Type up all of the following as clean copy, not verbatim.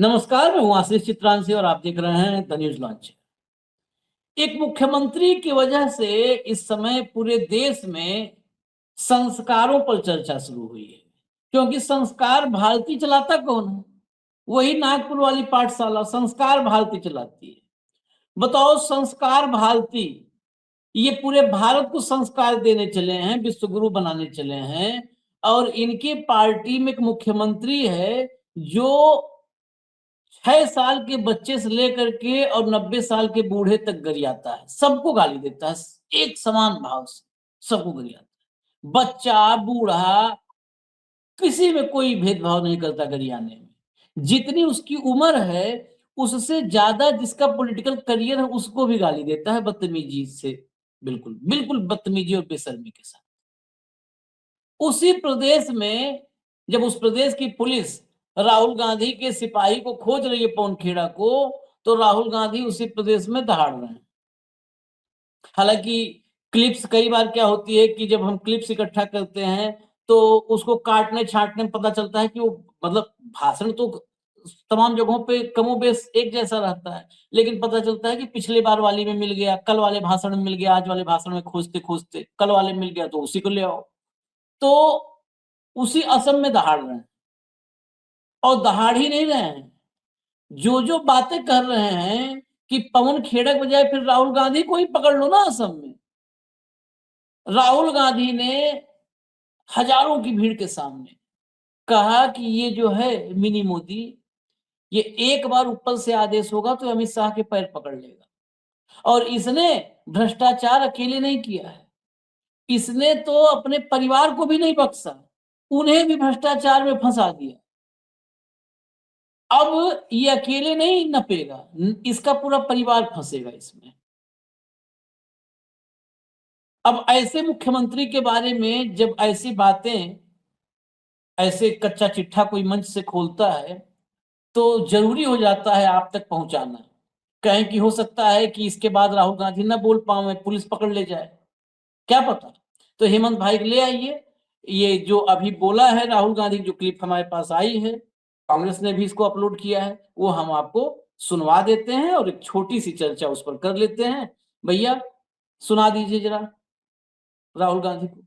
नमस्कार, मैं हूं आशीष चित्रांशी और आप देख रहे हैं द न्यूज लॉन्च। एक मुख्यमंत्री की वजह से इस समय पूरे देश में संस्कारों पर चर्चा शुरू हुई है, क्योंकि संस्कार भारती चलाता कौन है? वही नागपुर वाली पाठशाला संस्कार भारती चलाती है। बताओ, संस्कार भारती ये पूरे भारत को संस्कार देने चले हैं, विश्वगुरु बनाने चले हैं। और इनकी पार्टी में एक मुख्यमंत्री है जो 6 साल के बच्चे से लेकर के और 90 साल के बूढ़े तक गरियाता है, सबको गाली देता है एक समान भाव से, सबको गरियाता है। बच्चा बूढ़ा किसी में कोई भेदभाव नहीं करता गरियाने में। जितनी उसकी उम्र है उससे ज्यादा जिसका पॉलिटिकल करियर है उसको भी गाली देता है बदतमीजी से, बिल्कुल बिल्कुल बदतमीजी और बेशर्मी के साथ। उसी प्रदेश में जब उस प्रदेश की पुलिस राहुल गांधी के सिपाही को खोज रही है पवन खेड़ा को, तो राहुल गांधी उसी प्रदेश में दहाड़ रहे हैं। हालांकि क्लिप्स कई बार क्या होती है कि जब हम क्लिप्स इकट्ठा करते हैं तो उसको काटने छांटने में पता चलता है कि वो मतलब भाषण तो तमाम जगहों पे कमोबेश एक जैसा रहता है, लेकिन पता चलता है कि पिछले बार वाली में मिल गया, कल वाले भाषण में मिल गया, आज वाले भाषण में खोजते खोजते कल वाले में मिल गया तो उसी को ले आओ। तो उसी असम में दहाड़ रहे हैं, और दहाड़ ही नहीं रहे हैं, जो बातें कर रहे हैं कि पवन खेड़ा के बजाय फिर राहुल गांधी को ही पकड़ लो ना असम में। राहुल गांधी ने हजारों की भीड़ के सामने कहा कि ये जो है मिनी मोदी, ये एक बार ऊपर से आदेश होगा तो अमित शाह के पैर पकड़ लेगा। और इसने भ्रष्टाचार अकेले नहीं किया है, इसने तो अपने परिवार को भी नहीं बख्शा, उन्हें भी भ्रष्टाचार में फंसा दिया। अब ये अकेले नहीं नपेगा, इसका पूरा परिवार फंसेगा इसमें। अब ऐसे मुख्यमंत्री के बारे में जब ऐसी बातें, ऐसे कच्चा चिट्ठा कोई मंच से खोलता है तो जरूरी हो जाता है आप तक पहुंचाना। कहें कि हो सकता है कि इसके बाद राहुल गांधी ना बोल पाए, पुलिस पकड़ ले जाए, क्या पता। तो हेमंत भाई ले आइए, ये जो अभी बोला है राहुल गांधी, जो क्लिप हमारे पास आई है, कांग्रेस ने भी इसको अपलोड किया है, वो हम आपको सुनवा देते हैं और एक छोटी सी चर्चा उस पर कर लेते हैं। भैया सुना दीजिए जरा राहुल गांधी को।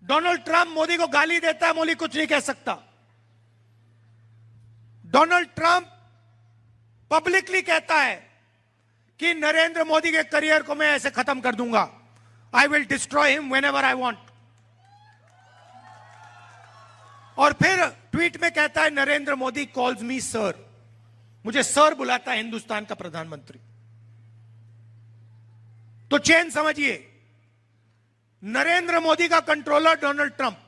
डोनाल्ड ट्रंप मोदी को गाली देता है, मोदी कुछ नहीं कह सकता। डोनाल्ड ट्रंप पब्लिकली कहता है कि नरेंद्र मोदी के करियर को मैं ऐसे खत्म कर दूंगा, I will destroy him whenever I want. और फिर ट्वीट में कहता है Narendra Modi calls me sir, मुझे सर बुलाता है हिंदुस्तान का प्रधानमंत्री। तो चेन समझिए, नरेंद्र मोदी का कंट्रोलर डोनाल्ड ट्रंप।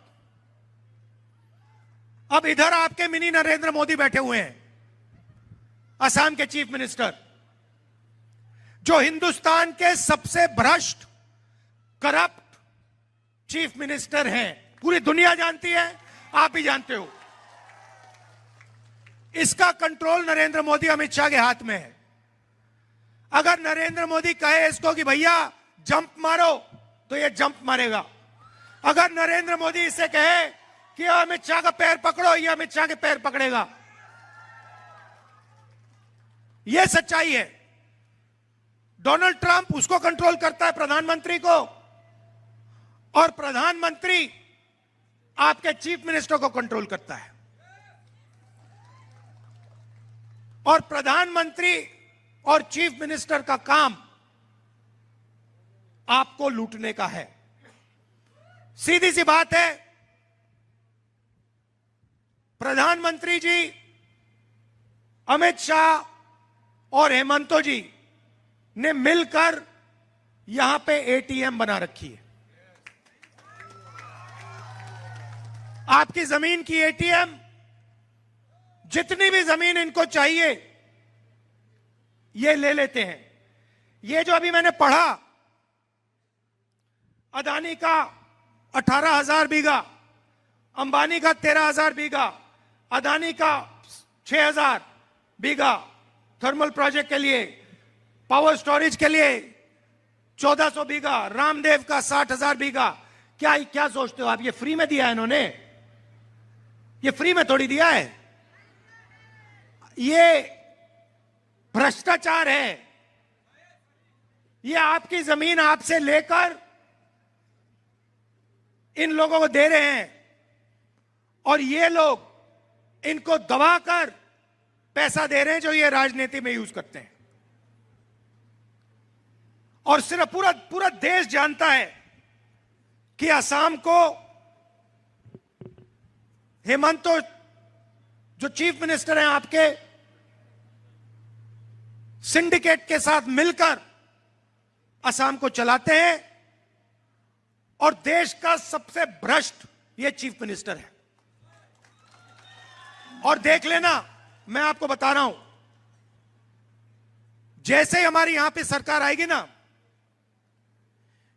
अब इधर आपके मिनी नरेंद्र मोदी बैठे हुए हैं, असम के चीफ मिनिस्टर, जो हिंदुस्तान के सबसे भ्रष्ट करप्ट चीफ मिनिस्टर हैं। पूरी दुनिया जानती है, आप भी जानते हो। इसका कंट्रोल नरेंद्र मोदी अमित शाह के हाथ में है। अगर नरेंद्र मोदी कहे इसको कि भैया जंप मारो तो ये जंप मारेगा। अगर नरेंद्र मोदी इसे कहे कि अमित शाह का पैर पकड़ो, ये अमित शाह के पैर पकड़ेगा। यह सच्चाई है। डोनाल्ड ट्रंप उसको कंट्रोल करता है, प्रधानमंत्री को, और प्रधानमंत्री आपके चीफ मिनिस्टर को कंट्रोल करता है। और प्रधानमंत्री और चीफ मिनिस्टर का काम आपको लूटने का है। सीधी सी बात है, प्रधानमंत्री जी, अमित शाह और हेमंतो जी ने मिलकर यहां पे एटीएम बना रखी है। आपकी जमीन की एटीएम, जितनी भी जमीन इनको चाहिए ये ले लेते हैं। ये जो अभी मैंने पढ़ा, अदानी का 18,000 बीघा, अंबानी का 13,000 बीघा, अदानी का 6,000 बीघा थर्मल प्रोजेक्ट के लिए, पावर स्टोरेज के लिए 1,400 बीघा, रामदेव का 60,000 बीघा। क्या सोचते हो आप, ये फ्री में दिया है इन्होंने? ये फ्री में थोड़ी दिया है, ये भ्रष्टाचार है। ये आपकी जमीन आपसे लेकर इन लोगों को दे रहे हैं और ये लोग इनको दबाकर पैसा दे रहे हैं, जो ये राजनीति में यूज करते हैं। और सिर्फ पूरा पूरा देश जानता है कि असम को हेमंत जो चीफ मिनिस्टर हैं आपके, सिंडिकेट के साथ मिलकर असम को चलाते हैं और देश का सबसे भ्रष्ट ये चीफ मिनिस्टर है। और देख लेना, मैं आपको बता रहा हूं, जैसे ही हमारी यहां पे सरकार आएगी ना,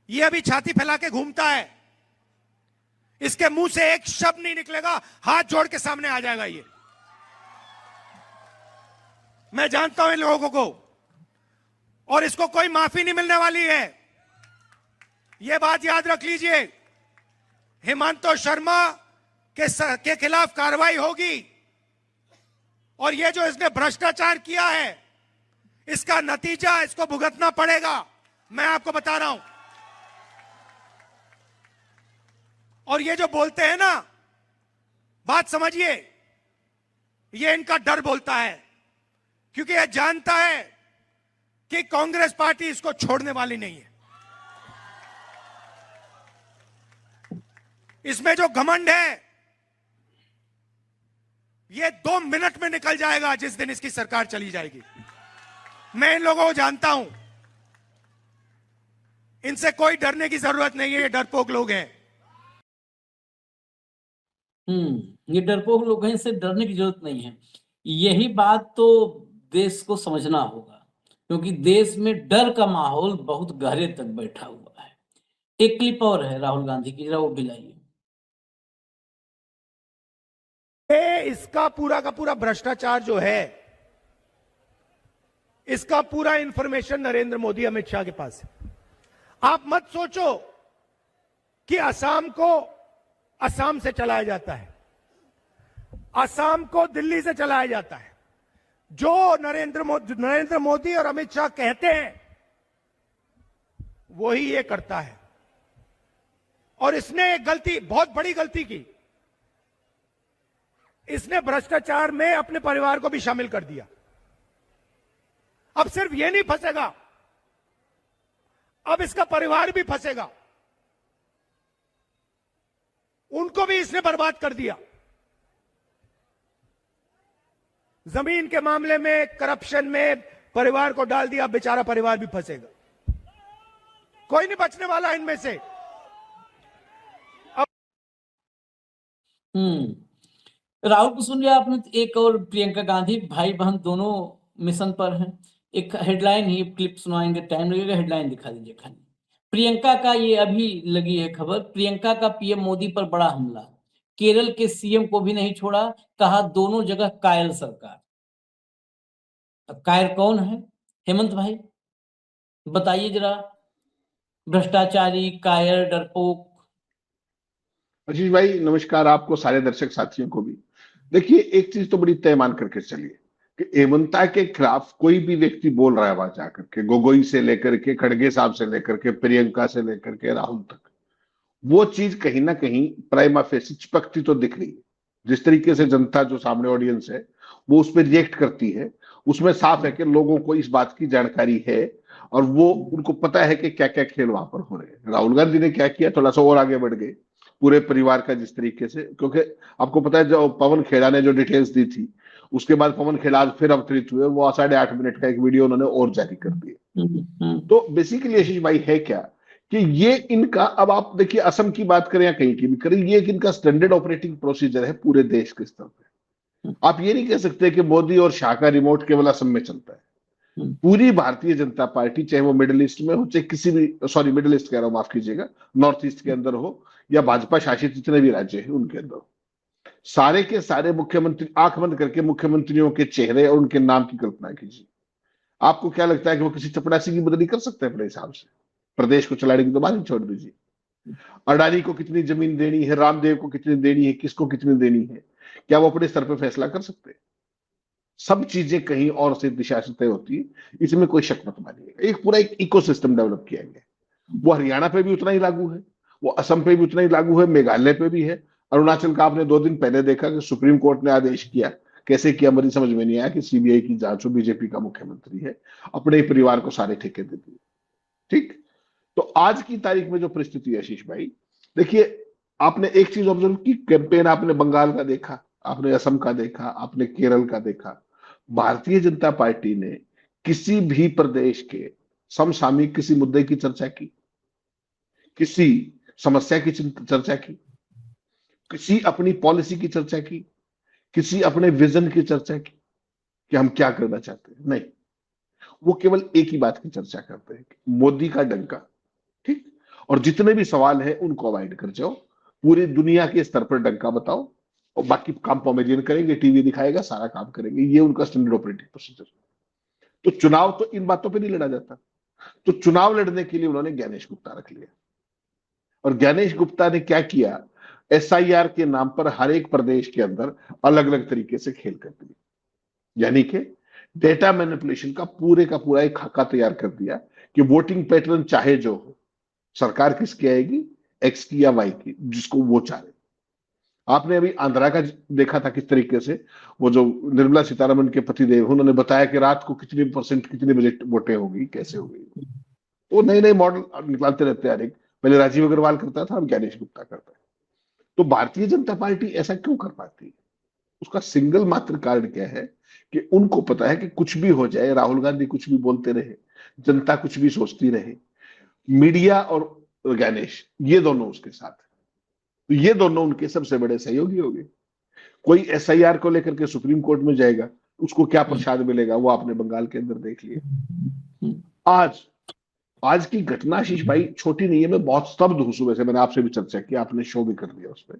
ये अभी छाती फैला के घूमता है, इसके मुंह से एक शब्द नहीं निकलेगा, हाथ जोड़ के सामने आ जाएगा ये। मैं जानता हूं इन लोगों को, और इसको कोई माफी नहीं मिलने वाली है। यह बात याद रख लीजिए, हेमंत शर्मा के खिलाफ कार्रवाई होगी और ये जो इसने भ्रष्टाचार किया है, इसका नतीजा इसको भुगतना पड़ेगा, मैं आपको बता रहा हूं। और ये जो बोलते हैं ना, बात समझिए, ये इनका डर बोलता है, क्योंकि यह जानता है कि कांग्रेस पार्टी इसको छोड़ने वाली नहीं है। इसमें जो घमंड है, ये 2 मिनट में निकल जाएगा जिस दिन इसकी सरकार चली जाएगी। मैं इन लोगों को जानता हूं, इनसे कोई डरने की जरूरत नहीं है, ये डरपोक लोग हैं। ये डरपोक लोग हैं, इनसे डरने की जरूरत नहीं है। यही बात तो देश को समझना होगा, क्योंकि देश में डर का माहौल बहुत गहरे तक बैठा हुआ है। एक क्लिप और है राहुल गांधी की, जरा वो भी लाइए। इसका पूरा का पूरा भ्रष्टाचार जो है, इसका पूरा इंफॉर्मेशन नरेंद्र मोदी अमित शाह के पास है। आप मत सोचो कि असम को असम से चलाया जाता है, असम को दिल्ली से चलाया जाता है। जो नरेंद्र मोदी और अमित शाह कहते हैं वही ये करता है। और इसने एक गलती, बहुत बड़ी गलती की, इसने भ्रष्टाचार में अपने परिवार को भी शामिल कर दिया। अब सिर्फ ये नहीं फंसेगा, अब इसका परिवार भी फंसेगा, उनको भी इसने बर्बाद कर दिया। जमीन के मामले में, करप्शन में परिवार को डाल दिया, बेचारा परिवार भी फंसेगा, कोई नहीं बचने वाला इनमें से। राहुल को सुन लिया आपने। एक और प्रियंका गांधी, भाई बहन दोनों मिशन पर हैं। एक हेडलाइन ही क्लिप सुनाएंगे, टाइम लगेगा, हेडलाइन दिखा दीजिए खाली। प्रियंका का, ये अभी लगी है खबर, प्रियंका का पीएम मोदी पर बड़ा हमला, केरल के सीएम को भी नहीं छोड़ा, कहा दोनों जगह कायल सरकार। अब कायर कौन है? हेमंत भाई बताइए जरा। भ्रष्टाचारी, कायर, डरपोक। आशीष भाई नमस्कार, आपको, सारे दर्शक साथियों को भी। देखिए, एक चीज तो बड़ी तय मान करके चलिए कि हेमंता के खिलाफ कोई भी व्यक्ति बोल रहा है वहां जाकर के, गोगोई से लेकर के, खड़गे साहब से लेकर के, प्रियंका से लेकर के राहुल तक, वो चीज कहीं ना कहीं प्राइमा फेसी चिपकती तो दिख रही है। जिस तरीके से जनता, जो सामने ऑडियंस है, वो उस पर रिएक्ट करती है, उसमें साफ है कि लोगों को इस बात की जानकारी है और वो, उनको पता है कि क्या क्या खेल वहां पर हो रहे हैं। राहुल गांधी ने क्या किया, थोड़ा सा और आगे बढ़ गए पूरे परिवार का, जिस तरीके से, क्योंकि आपको पता है जो पवन खेड़ा ने जो डिटेल्स दी थी, उसके बाद पवन खेड़ा आज फिर अवतरित हुए, वो 8.5 मिनट का एक वीडियो उन्होंने और जारी कर दिया। तो बेसिकली आशीष भाई है क्या कि ये इनका, अब आप देखिए असम की बात करें या कहीं की भी करें, ये इनका स्टैंडर्ड ऑपरेटिंग प्रोसीजर है पूरे देश के स्तर पे। आप ये नहीं कह सकते कि मोदी और शाह का रिमोट केवल असम में चलता है। पूरी भारतीय जनता पार्टी, चाहे वो मिडिल ईस्ट में हो, चाहे किसी भी, सॉरी मिडिल ईस्ट कह रहा हूं, माफ कीजिएगा, नॉर्थ ईस्ट के अंदर हो या भाजपा शासित जितने भी राज्य हैं उनके अंदर, सारे के सारे मुख्यमंत्री, आंख बंद करके मुख्यमंत्रियों के चेहरे और उनके नाम की कल्पना कीजिए। आपको क्या लगता है कि वो किसी चपरासी की बदली कर सकते हैं अपने हिसाब से? प्रदेश को चलाने की तो बात ही छोड़ दीजिए। अडानी को कितनी जमीन देनी है, रामदेव को कितनी देनी है, किसको कितनी देनी है, क्या वो अपने स्तर पर फैसला कर सकते हैं? सब चीजें कहीं और से दिशा से तय होती है, इसमें कोई शक मत मानिएगा। एक पूरा एक इकोसिस्टम डेवलप किया गया है, वो हरियाणा पे भी उतना ही लागू है, वो असम पे भी उतना ही लागू है, मेघालय पे भी है। अरुणाचल का आपने 2 दिन पहले देखा कि सुप्रीम कोर्ट ने आदेश किया, कैसे किया मुझे समझ में नहीं आया, कि सीबीआई की जांच हो, बीजेपी का मुख्यमंत्री है, अपने ही परिवार को सारे ठेके दे दिए। ठीक। तो आज की तारीख में जो परिस्थिति है आशीष भाई, देखिए, आपने एक चीज ऑब्जर्व की, कैंपेन आपने बंगाल का देखा, आपने असम का देखा, आपने केरल का देखा। भारतीय जनता पार्टी ने किसी भी प्रदेश के समसामयिक किसी मुद्दे की चर्चा की, किसी समस्या की चर्चा की, किसी अपनी पॉलिसी की चर्चा की, किसी अपने विजन की चर्चा की कि हम क्या करना चाहते हैं? नहीं, वो केवल एक ही बात की चर्चा करते हैं, मोदी का डंका। ठीक। और जितने भी सवाल है उनको अवॉइड कर जाओ, पूरी दुनिया के स्तर पर डंका बताओ, और बाकी काम कॉमेडियन करेंगे, टीवी दिखाएगा, सारा काम करेंगे। ये उनका स्टैंडर्ड ऑपरेटिंग प्रोसीजर। तो चुनाव तो इन बातों पर नहीं लड़ा जाता। तो चुनाव लड़ने के लिए उन्होंने ज्ञानेश गुप्ता रख लिया, और ज्ञानेश गुप्ता ने क्या किया, एसआईआर के नाम पर हर एक प्रदेश के अंदर अलग अलग तरीके से खेल कर दिया, यानी कि डेटा मैनिपुलेशन का पूरा एक खाका तैयार कर दिया कि वोटिंग पैटर्न चाहे जो हो, सरकार किसकी आएगी, एक्स की या वाई की, जिसको वो चाहे। आपने अभी आंध्रा का देखा था किस तरीके से, वो जो निर्मला सीतारमन के पतिदेव, उन्होंने बताया कि रात को कितने परसेंट कितने बजे वोटें होगी, कैसे होगी। तो नए नए मॉडल निकालते रहते हैं। पहले राजीव अग्रवाल करता था, अब ज्ञानेश गुप्ता करता है। तो भारतीय जनता पार्टी ऐसा क्यों कर पाती है? उसका सिंगल मात्र कारण क्या है कि उनको पता है कि कुछ भी हो जाए, राहुल गांधी कुछ भी बोलते रहे, जनता कुछ भी सोचती रहे, मीडिया और ज्ञानेश ये दोनों उसके साथ है। तो ये दोनों उनके सबसे बड़े सहयोगी हो गए। कोई एसआईआर को लेकर के सुप्रीम कोर्ट में जाएगा, उसको क्या प्रसाद मिलेगा, वो आपने बंगाल के अंदर देख लिया। आज की घटना आशीष भाई छोटी नहीं है, मैं बहुत स्तब्ध हूं। सुबह से मैंने आपसे भी चर्चा की, आपने शो भी कर दिया उस पर,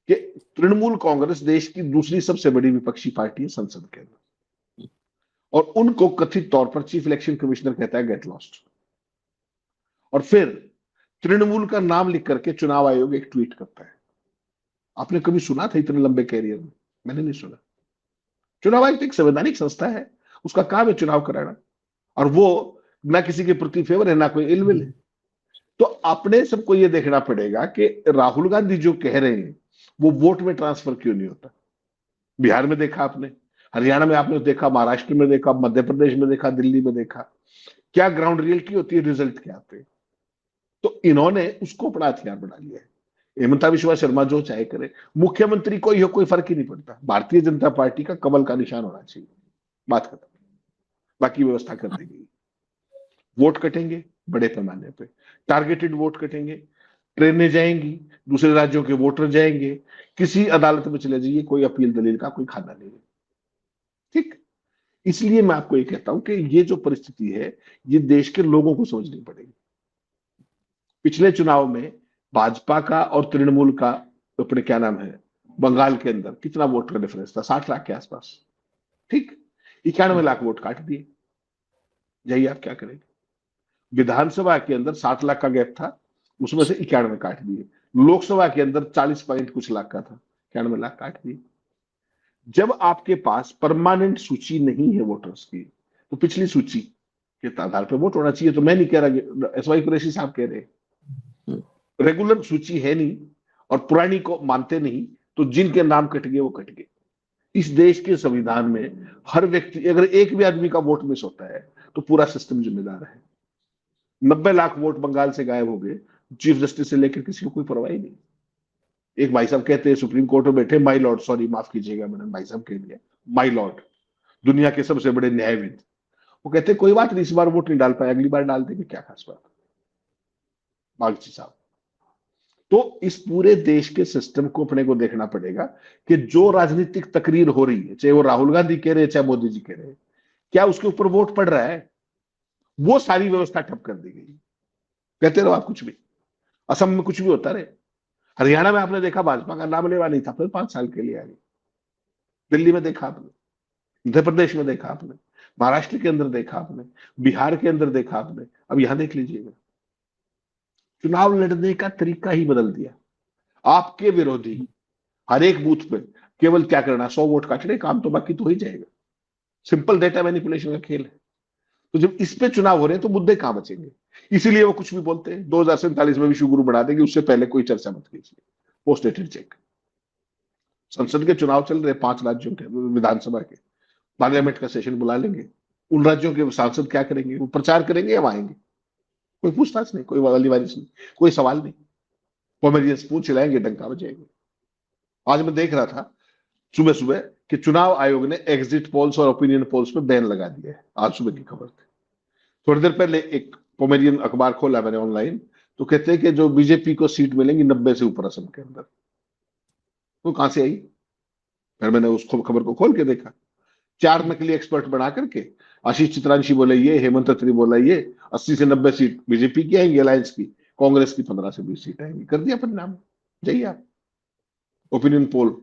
कि तृणमूल कांग्रेस देश की दूसरी सबसे बड़ी विपक्षी पार्टी है संसद के अंदर, और उनको कथित तौर पर चीफ इलेक्शन कमिश्नर कहता है गेट लॉस्ट। और फिर तृणमूल का नाम लिख करके चुनाव आयोग एक ट्वीट करता है। आपने कभी सुना था इतने लंबे कैरियर में? मैंने नहीं सुना। चुनाव आयोग एक संवैधानिक संस्था है, उसका काम है चुनाव कराना, और वो ना किसी के प्रति फेवर है, ना कोई इलविल है। तो अपने सबको ये देखना पड़ेगा कि राहुल गांधी जो कह रहे हैं वो वोट में ट्रांसफर क्यों नहीं होता। बिहार में देखा आपने, हरियाणा में आपने देखा, महाराष्ट्र में देखा, मध्य प्रदेश में देखा, दिल्ली में देखा, क्या ग्राउंड रियलिटी होती है, रिजल्ट क्या आते हैं। तो इन्होंने उसको अपना हथियार बना लिया है। हेमंता बिश्वा शर्मा जो चाहे करे, मुख्यमंत्री कोई हो, कोई फर्क ही नहीं पड़ता, भारतीय जनता पार्टी का कमल का निशान होना चाहिए, बात खत्म, बाकी व्यवस्था कर दी गई। वोट कटेंगे बड़े पैमाने पे, टारगेटेड वोट कटेंगे, ट्रेनें जाएंगी, दूसरे राज्यों के वोटर जाएंगे, किसी अदालत में चले जाइए, कोई अपील दलील का कोई खाना नहीं है। ठीक। इसलिए मैं आपको ये कहता हूं कि ये जो परिस्थिति है, ये देश के लोगों को समझनी पड़ेगी। पिछले चुनाव में भाजपा का और तृणमूल का, अपने क्या नाम है, बंगाल के अंदर कितना वोट का डिफरेंस था, 60 लाख के आसपास। ठीक। 91 लाख वोट काट दिए, जाइए आप क्या करेंगे। विधानसभा के अंदर 60 लाख का गैप था, उसमें से 91 काट दिए। लोकसभा के अंदर 40 पॉइंट कुछ लाख का था, 91 लाख काट दिए। जब आपके पास परमानेंट सूची नहीं है वोटर्स की, तो पिछली सूची के आधार पर वोट होना चाहिए। तो मैं नहीं कह रहा, एसवाई कुरैशी साहब कह रहे हैं, रेगुलर सूची है नहीं और पुरानी को मानते नहीं, तो जिनके नाम कट गए वो कट गए। इस देश के संविधान में हर व्यक्ति, अगर एक भी आदमी का वोट मिस होता है तो पूरा सिस्टम जिम्मेदार है। 90 लाख वोट बंगाल से गायब हो गए, चीफ जस्टिस से लेकर किसी को कोई परवाह ही नहीं। एक भाई साहब कहते हैं सुप्रीम कोर्ट में बैठे, माई लॉर्ड, सॉरी माफ कीजिएगा मैंने भाई साहब कह दिया, माई लॉर्ड, दुनिया के सबसे बड़े न्यायविद, वो कहते हैं कोई बात नहीं, इस बार वोट नहीं डाल पाए, अगली बार डाल देंगे, क्या खास बात। बागची साहब, तो इस पूरे देश के सिस्टम को अपने को देखना पड़ेगा कि जो राजनीतिक तकरीर हो रही है, चाहे वो राहुल गांधी कह रहे हैं, चाहे मोदी जी कह रहे हैं, क्या उसके ऊपर वोट पड़ रहा है? वो सारी व्यवस्था ठप कर दी गई। कहते रहो आप कुछ भी, असम में कुछ भी होता रहे, हरियाणा में आपने देखा भाजपा का नाम लेवा नहीं था, फिर 5 साल के लिए आ गई। दिल्ली में देखा आपने, मध्य प्रदेश में देखा आपने, महाराष्ट्र के अंदर देखा आपने, बिहार के अंदर देखा आपने, अब यहां देख लीजिएगा। चुनाव लड़ने का तरीका ही बदल दिया। आपके विरोधी हर एक बूथ पे केवल क्या करना, 100 वोट काटने, काम तो बाकी तो हो ही जाएगा। सिंपल डेटा मैनिपुलेशन का खेल है। तो जब इस पे चुनाव हो रहे हैं तो मुद्दे कहां बचेंगे? इसीलिए वो कुछ भी बोलते हैं। 2047 में विश्व गुरु बना देंगे, उससे पहले कोई चर्चा मत कीजिए। Post dated cheque. संसद के चुनाव चल रहे 5 राज्यों के, विधानसभा के, पार्लियामेंट का सेशन बुला लेंगे। उन राज्यों के सांसद क्या करेंगे? वो प्रचार करेंगे या आएंगे? कोई पूछताछ नहीं, कोई वाली वारिस नहीं, कोई सवाल नहीं। कॉमेडियंस पूछ लाएंगे, डंका बजाएंगे। आज मैं देख रहा था सुबह सुबह कि चुनाव आयोग ने एग्जिट पोल्स और ओपिनियन पोल्स पे बैन लगा दिया है। आज सुबह की खबर थी। थोड़ी देर पहले एक कॉमेडियन अखबार खोला मैंने ऑनलाइन, तो कहते हैं कि जो बीजेपी को सीट मिलेंगी 90 से ऊपर असम के अंदर। वो कहां से आई? फिर मैंने उस खबर को खोल के देखा। 4 नकली एक्सपर्ट बना करके आशीष चित्रांशी बोले ये, हेमंत अत्री बोला ये, 80 से 90 सीट बीजेपी की आएंगी, अलायंस की। कांग्रेस की 15 से 20 सीट आएंगी। कर दिया परिणाम। जाइए आप ओपिनियन पोल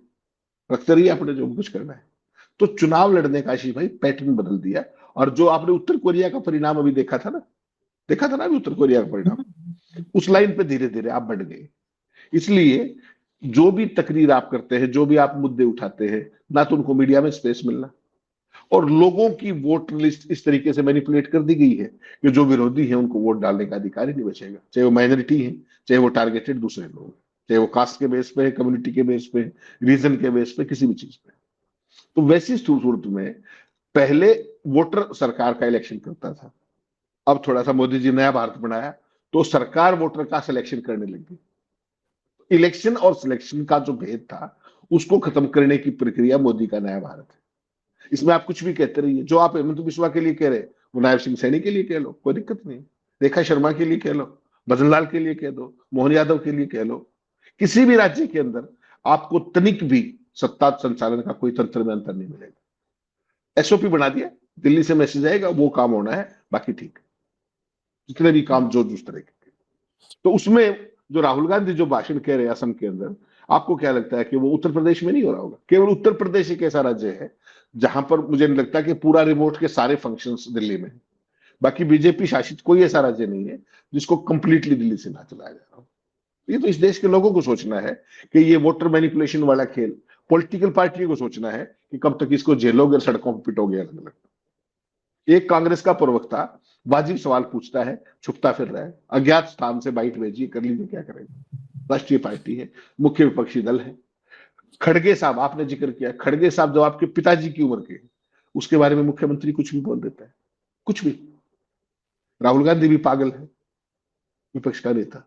रखते रहिए अपने जो कुछ करना है। तो चुनाव लड़ने का आशीष भाई पैटर्न बदल दिया। और जो आपने उत्तर कोरिया का परिणाम अभी देखा था ना अभी उत्तर कोरिया का परिणाम, उस लाइन पे धीरे धीरे आप बढ़ गए। इसलिए जो भी तकरीर आप करते हैं, जो भी आप मुद्दे उठाते हैं, ना तो उनको मीडिया में स्पेस मिलना, और लोगों की वोट लिस्ट इस तरीके से मैनिपुलेट कर दी गई है कि जो विरोधी है उनको वोट डालने का अधिकार ही नहीं बचेगा। चाहे वो माइनॉरिटी है, चाहे वो टारगेटेड दूसरे लोग हैं, चाहे वो कास्ट के बेस पे है, कम्युनिटी के बेस पे, रीजन के बेस पे, किसी भी चीज पे। तो वैसी सूरत में पहले वोटर सरकार का इलेक्शन करता था। अब थोड़ा सा मोदी जी नया भारत बनाया तो सरकार वोटर का सिलेक्शन करने लगी। इलेक्शन और सिलेक्शन का जो भेद था उसको खत्म करने की प्रक्रिया मोदी का नया भारत है। इसमें आप कुछ भी कहते रहिए। जो आप हेमंत बिस्वा के लिए कह रहे, वो नायब सिंह सैनी के लिए कह लो, कोई दिक्कत नहीं। रेखा शर्मा के लिए कह लो, भजनलाल के लिए कह दो, मोहन यादव के लिए कह लो। किसी भी राज्य के अंदर आपको तनिक भी सत्ता संचालन का कोई तंत्र में अंतर नहीं मिलेगा। एसओपी बना दिया, दिल्ली से मैसेज आएगा, वो काम होना है, बाकी ठीक। जितने भी काम जो जिस तरह के, तो उसमें जो राहुल गांधी जो भाषण कह रहे हैं असम के अंदर, आपको क्या लगता है कि वो उत्तर प्रदेश में नहीं हो रहा होगा? केवल उत्तर प्रदेश एक ऐसा राज्य है जहां पर मुझे नहीं लगता कि पूरा रिमोट के सारे फंक्शंस दिल्ली में है। बाकी बीजेपी शासित कोई ऐसा राज्य नहीं है जिसको कंप्लीटली दिल्ली से ना चलाया जा रहा हो। ये तो इस देश के लोगों को सोचना है कि ये वोटर मैनिपुलेशन वाला खेल, पॉलिटिकल पार्टी को सोचना है कि कब तक इसको झेलोगे और सड़कों पर पिटोगे अलग अलग। एक कांग्रेस का प्रवक्ता वाजिब सवाल पूछता है, छुपता फिर रहा है, अज्ञात स्थान से बाइट भेजिए, कर लीजिए, क्या करेंगे। राष्ट्रीय पार्टी है, मुख्य विपक्षी दल है। खड़गे साहब, आपने जिक्र किया, खड़गे साहब जो आपके पिताजी की उम्र के, उसके बारे में मुख्यमंत्री कुछ भी बोल देता है, कुछ भी। राहुल गांधी भी पागल है, विपक्ष का नेता।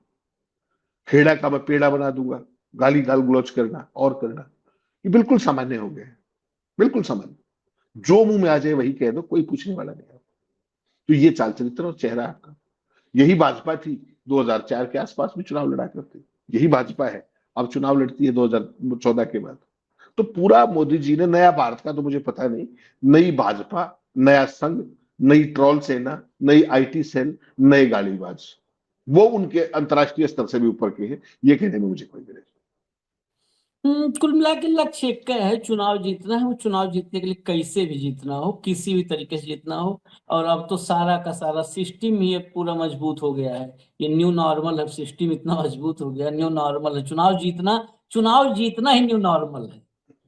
खेड़ा का मैं पेड़ा बना दूंगा, गाली गाल गलौज करना और करना, ये बिल्कुल सामान्य हो गया है, बिल्कुल सामान्य। जो मुंह में आ जाए वही कह दो, कोई पूछने वाला नहीं। तो ये चाल चरित्र और चेहरा आपका। यही भाजपा थी 2004 के आसपास भी चुनाव लड़ा करती, यही भाजपा है अब चुनाव लड़ती है 2014 के बाद। तो पूरा मोदी जी ने नया भारत का तो मुझे पता नहीं, नई भाजपा, नया संघ, नई ट्रोल सेना, नई आईटी सेल, नए गालीबाज, वो उनके अंतरराष्ट्रीय स्तर से भी ऊपर के हैं, ये कहने में मुझे कोई गिरे। कुल मिला के लक्ष्य एक का है, चुनाव जीतना है। वो चुनाव जीतने के लिए कैसे भी जीतना हो, किसी भी तरीके से जीतना हो। और अब तो सारा का सारा सिस्टम ही पूरा मजबूत हो गया है। ये न्यू नॉर्मल है, सिस्टम इतना मजबूत हो गया, न्यू नॉर्मल है। चुनाव जीतना ही न्यू नॉर्मल है।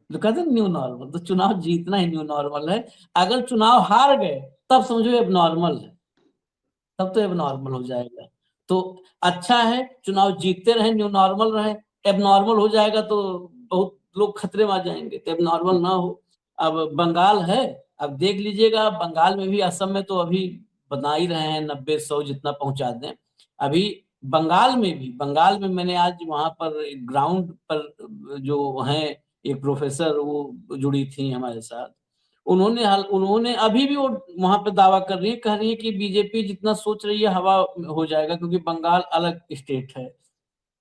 तो कहते हैं न्यू नॉर्मल, तो चुनाव जीतना ही न्यू नॉर्मल है। अगर चुनाव हार गए तब समझो अब नॉर्मल है, तब तो अब नॉर्मल हो जाएगा। तो अच्छा है चुनाव जीतते रहे, न्यू नॉर्मल रहे। अब नॉर्मल हो जाएगा तो बहुत लोग खतरे में आ जाएंगे, तो अब नॉर्मल ना हो। अब बंगाल है, अब देख लीजिएगा, बंगाल में भी, असम में तो अभी बना ही रहे हैं 90-100 जितना पहुंचा दें। अभी बंगाल में मैंने आज वहां पर ग्राउंड पर जो हैं एक प्रोफेसर, वो जुड़ी थी हमारे साथ। उन्होंने अभी भी वो वहां पे दावा कर रही है, कह रही है कि बीजेपी जितना सोच रही है हवा हो जाएगा, क्योंकि बंगाल अलग स्टेट है।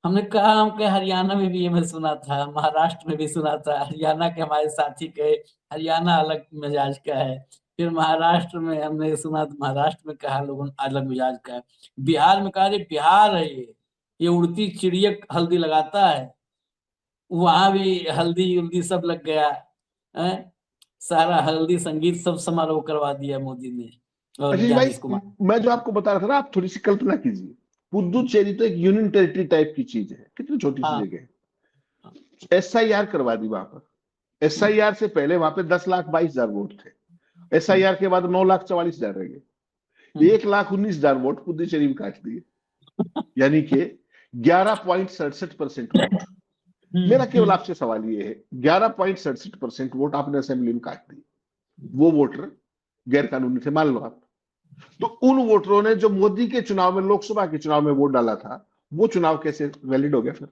हमने कहा, हम कहे हरियाणा में भी ये मैं सुना था, महाराष्ट्र में भी सुना था। हरियाणा के हमारे साथी कहे हरियाणा अलग मिजाज का है। फिर महाराष्ट्र में हमने सुना तो महाराष्ट्र में कहा लोगों अलग मिजाज का है। बिहार में कहा बिहार है ये उड़ती चिड़िया हल्दी लगाता है। वहां भी हल्दी उल्दी सब लग गया है। सारा हल्दी संगीत सब समारोह करवा दिया मोदी ने और आशीष भाई, ज्ञानेश कुमार। मैं जो आपको बता रहा था ना, आप थोड़ी सी कल्पना कीजिए, पुदुचेरी तो एक यूनियन टेरिटरी टाइप की चीज है, कितनी छोटी सी हाँ, जगह है। एसआईआर करवा दी वहां पर, SIR से पहले वहां पे 10,22,000 वोट थे, SIR के बाद 9,44,000 रह गए, 1,19,000 वोट पुदुचेरी में काट दिए, यानी कि 11.67% वोट। मेरा केवल आपसे सवाल ये है, 11.67% वोट आपने असेंबली में काट दिए, वो वोटर गैर कानूनी थे मान लो आप, तो उन वोटरों ने जो मोदी के चुनाव में, लोकसभा के चुनाव में वोट डाला था, वो चुनाव कैसे वैलिड हो गया फिर?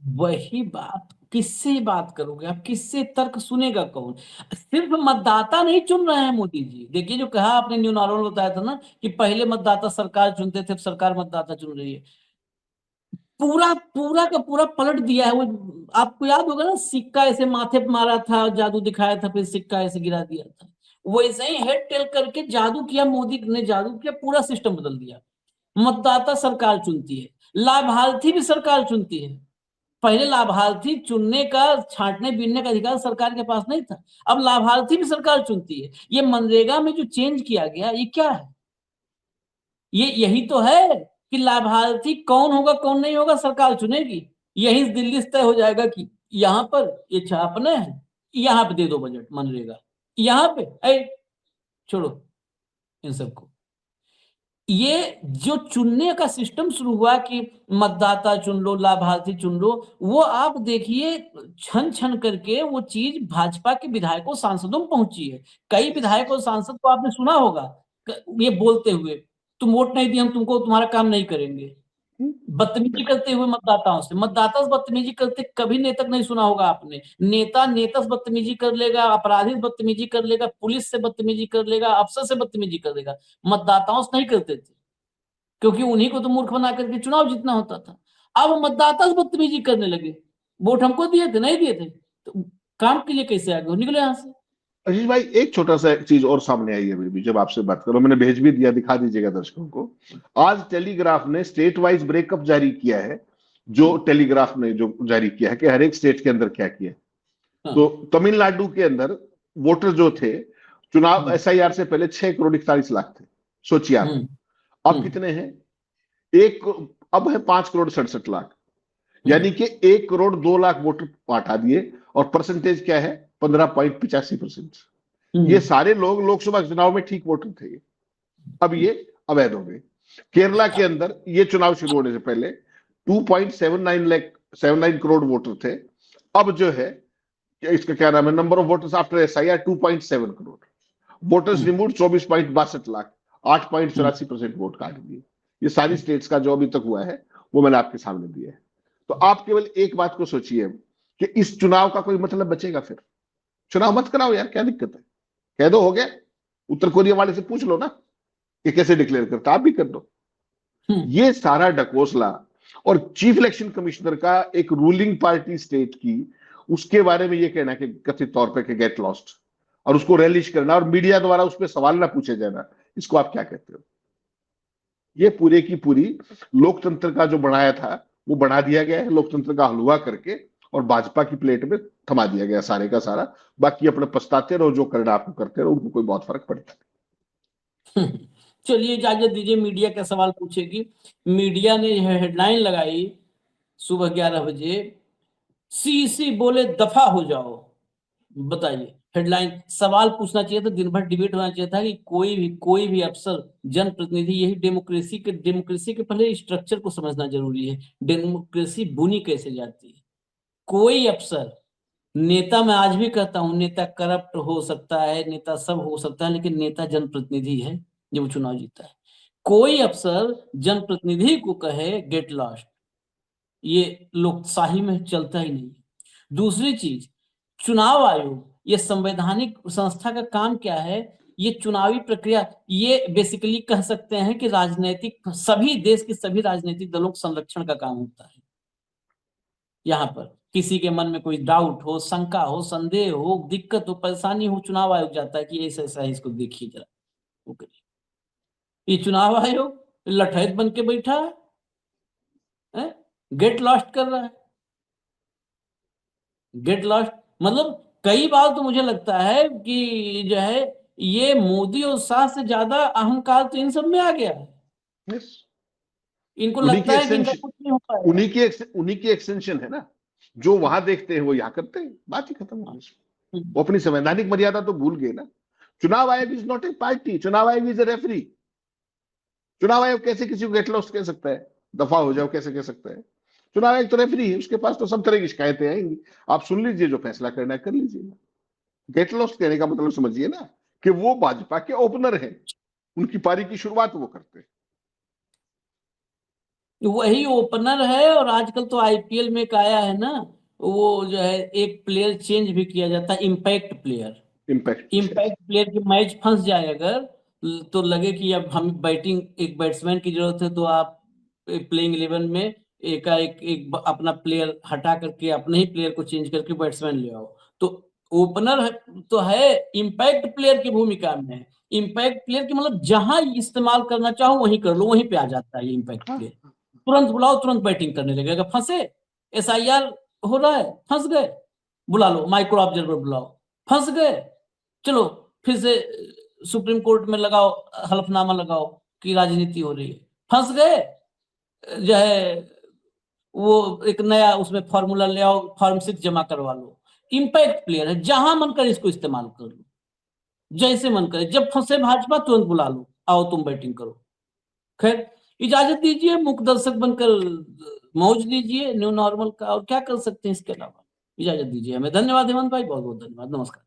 वही बात, किससे बात करोगे आप, किससे तर्क सुनेगा कौन? सिर्फ मतदाता नहीं चुन रहे हैं मोदी जी। देखिए जो कहा आपने, न्यू नॉर्मल बताया था ना कि पहले मतदाता सरकार चुनते थे, अब सरकार मतदाता चुन रही है। पूरा पूरा का पूरा पलट दिया है। वो आपको याद होगा ना, सिक्का ऐसे माथे पे मारा था, जादू दिखाया था, फिर सिक्का ऐसे गिरा दिया था। वैसे ही हेड टेल करके जादू किया, मोदी ने जादू किया, पूरा सिस्टम बदल दिया। मतदाता सरकार चुनती है, लाभार्थी भी सरकार चुनती है। पहले लाभार्थी चुनने का, छांटने बीनने का अधिकार सरकार के पास नहीं था, अब लाभार्थी भी सरकार चुनती है। ये मनरेगा में जो चेंज किया गया, ये क्या है? ये यही तो है कि लाभार्थी कौन होगा कौन नहीं होगा सरकार चुनेगी। यही दिल्ली से तय हो जाएगा कि यहाँ पर ये छापना है, यहाँ पे दे दो बजट मनरेगा, यहाँ पे छोड़ो इन सबको। ये जो चुनने का सिस्टम शुरू हुआ कि मतदाता चुन लो, लाभार्थी चुन लो, वो आप देखिए छन छन करके वो चीज भाजपा के विधायकों सांसदों में पहुंची है। कई विधायकों सांसद को आपने सुना होगा ये बोलते हुए, तुम वोट नहीं दिए हम तुमको, तुम्हारा काम नहीं करेंगे। बदतमीजी करते हुए मतदाताओं से, मतदाता से बदतमीजी करते कभी नेता नहीं सुना होगा आपने। नेता नेता से बदतमीजी कर लेगा, अपराधी से बदतमीजी कर लेगा, पुलिस से बदतमीजी कर लेगा, अफसर से बदतमीजी कर लेगा, मतदाताओं से नहीं करते थे, क्योंकि उन्हीं को तो मूर्ख बना करके चुनाव जीतना होता था। अब मतदाता से बदतमीजी करने लगे, वोट हमको दिए थे, नहीं दिए थे, तो काम के लिए कैसे आगे निकले यहाँ से? आशीष भाई, एक छोटा सा चीज और सामने आई है अभी भी, जब आपसे बात करो, मैंने भेज भी दिया, दिखा दीजिएगा दर्शकों को। आज टेलीग्राफ ने स्टेट वाइज ब्रेकअप जारी किया है, जो टेलीग्राफ ने जो जारी किया है कि हर एक स्टेट के अंदर क्या किया। तो तमिलनाडु के अंदर वोटर जो थे, चुनाव SIR से पहले 6,41,00,000 थे, सोचिए आप। अब कितने हैं? अब है 5,67,00,000, यानी कि 1,02,00,000 वोटर हटा दिए, और परसेंटेज क्या है? 15.85%। ये सारे लोग लोकसभा चुनाव में ठीक वोटर थे, अब ये अवैध हो गए। केरला के अंदर ये चुनाव शुरू होने से पहले 2.79 करोड़ वोटर थे, अब जो है इसका क्या नाम है, number of voters after SIR 2.7 crore, voters remove 24.62 lakh, 8.84% vote काट दिए। ये सारी स्टेट्स का जो अभी तक हुआ है वो मैंने आपके सामने दिया है। तो आप केवल एक बात को सोचिए कि इस चुनाव का कोई मतलब बचेगा? फिर चुनाव मत कराओ यार, क्या दिक्कत है? कह दो हो गया। उत्तर कोरिया वाले से पूछ लो ना कि कैसे डिक्लेयर करता, आप भी कर दो। ये सारा डकोसला, और चीफ इलेक्शन कमिश्नर का एक रूलिंग पार्टी स्टेट की, उसके बारे में ये कहना कि कथित तौर पे कि गेट लॉस्ट, और उसको रेलिश करना, और मीडिया द्वारा उस पर सवाल ना पूछे जाना, इसको आप क्या कहते हो? ये पूरे की पूरी लोकतंत्र का जो बनाया था वो बना दिया गया है, लोकतंत्र का हलवा करके, और भाजपा की प्लेट में थमा दिया गया सारे का सारा। बाकी अपने पछताते रहो, जो करना आपको करते रहो, उनको कोई बहुत फर्क पड़ता नहीं। चलिए इजाजत दीजिए, मीडिया का सवाल पूछेगी। मीडिया ने हेडलाइन लगाई सुबह 11 बजे, CC बोले दफा हो जाओ। बताइए, हेडलाइन सवाल पूछना चाहिए था, दिन भर डिबेट होना चाहिए था कि कोई भी अफसर, जनप्रतिनिधि, यही डेमोक्रेसी के पहले स्ट्रक्चर को समझना जरूरी है। डेमोक्रेसी बुनी कैसे जाती है। कोई अफसर, नेता, मैं आज भी कहता हूं, नेता करप्ट हो सकता है, नेता सब हो सकता है, लेकिन नेता जनप्रतिनिधि है जब वो चुनाव जीता है। कोई अफसर जनप्रतिनिधि को कहे गेट लॉस्ट, ये लोकशाही में चलता ही नहीं। दूसरी चीज, चुनाव आयोग, ये संवैधानिक संस्था का काम क्या है? ये चुनावी प्रक्रिया, ये बेसिकली कह सकते हैं कि राजनीतिक, सभी देश के सभी राजनीतिक दलों के संरक्षण का काम होता है। यहाँ पर किसी के मन में कोई डाउट हो, शंका हो, संदेह हो, दिक्कत हो, परेशानी हो, चुनाव आयोग जाता है कि ऐसा ऐसा है, इसको देखिए जरा, वो करिए। ये चुनाव आयोग लठैत बन के बैठा है, गेट लॉस्ट कर रहा है। गेट लॉस्ट मतलब कई बार तो मुझे लगता है कि जो है, ये मोदी और शाह से ज्यादा अहंकार तो इन सब में आ गया है। है। इनको लगता है कि इनका कुछ नहीं हो पाएगा। उन्हीं की एक्सटेंशन है ना, जो वहां देखते हैं वो यहाँ करते हैं, बात ही खत्म हो गई। वो अपनी संवैधानिक मर्यादा तो भूल गए ना। चुनाव आयोग इज नॉट ए पार्टी, चुनाव आयोग इज ए रेफरी। चुनाव आयोग कैसे किसी को गेट लॉस्ट कह सकता है, दफा हो जाओ कैसे कह सकता है? चुनाव आयोग तो रेफरी है, उसके पास तो सब तरह की शिकायतें आएंगी। आप सुन लीजिए, जो फैसला करना है कर लीजिए। गेट लॉस्ट कहने का मतलब समझिए ना कि वो भाजपा के ओपनर हैं, उनकी पारी की शुरुआत वो करते हैं। वही ओपनर है। और आजकल तो आईपीएल में एक आया है ना, वो जो है एक प्लेयर चेंज भी किया जाता है, इम्पैक्ट प्लेयर। इम्पैक्ट प्लेयर की मैच फंस जाए अगर, तो लगे कि अब हम बैटिंग, एक बैट्समैन की जरूरत है, तो आप प्लेइंग 11 में एक अपना प्लेयर हटा करके अपने ही प्लेयर को चेंज करके बैट्समैन ले आओ। तो ओपनर तो है, इम्पैक्ट प्लेयर की भूमिका में है। इम्पैक्ट प्लेयर की मतलब जहां इस्तेमाल करना चाहो वहीं कर लो, वहीं पे आ जाता है ये इम्पैक्ट प्लेयर। तुरंत बुलाओ, तुरंत बैटिंग करने लगेगा। फंसे, एसआईआर हो रहा है, फंस गए, बुला लो, माइक्रो ऑब्जर्वर बुलाओ, फंस गए, चलो फिर से सुप्रीम कोर्ट में लगाओ, हलफनामा लगाओ कि राजनीति हो रही है। फंस गए, जो है वो एक नया उसमें फॉर्मूला ले आओ, फॉर्म 6 जमा करवा लो। इम्पैक्ट प्लेयर है, जहां मन करे इसको इस्तेमाल कर लो, जैसे मन करे। जब फंसे भाजपा, तुरंत बुला लो, आओ तुम बैटिंग करो। खैर, इजाजत दीजिए, मुख्य दर्शक बनकर मौज लीजिए न्यू नॉर्मल का, और क्या कर सकते हैं इसके अलावा। इजाजत दीजिए हमें। धन्यवाद हेमंत भाई, बहुत बहुत धन्यवाद, नमस्कार।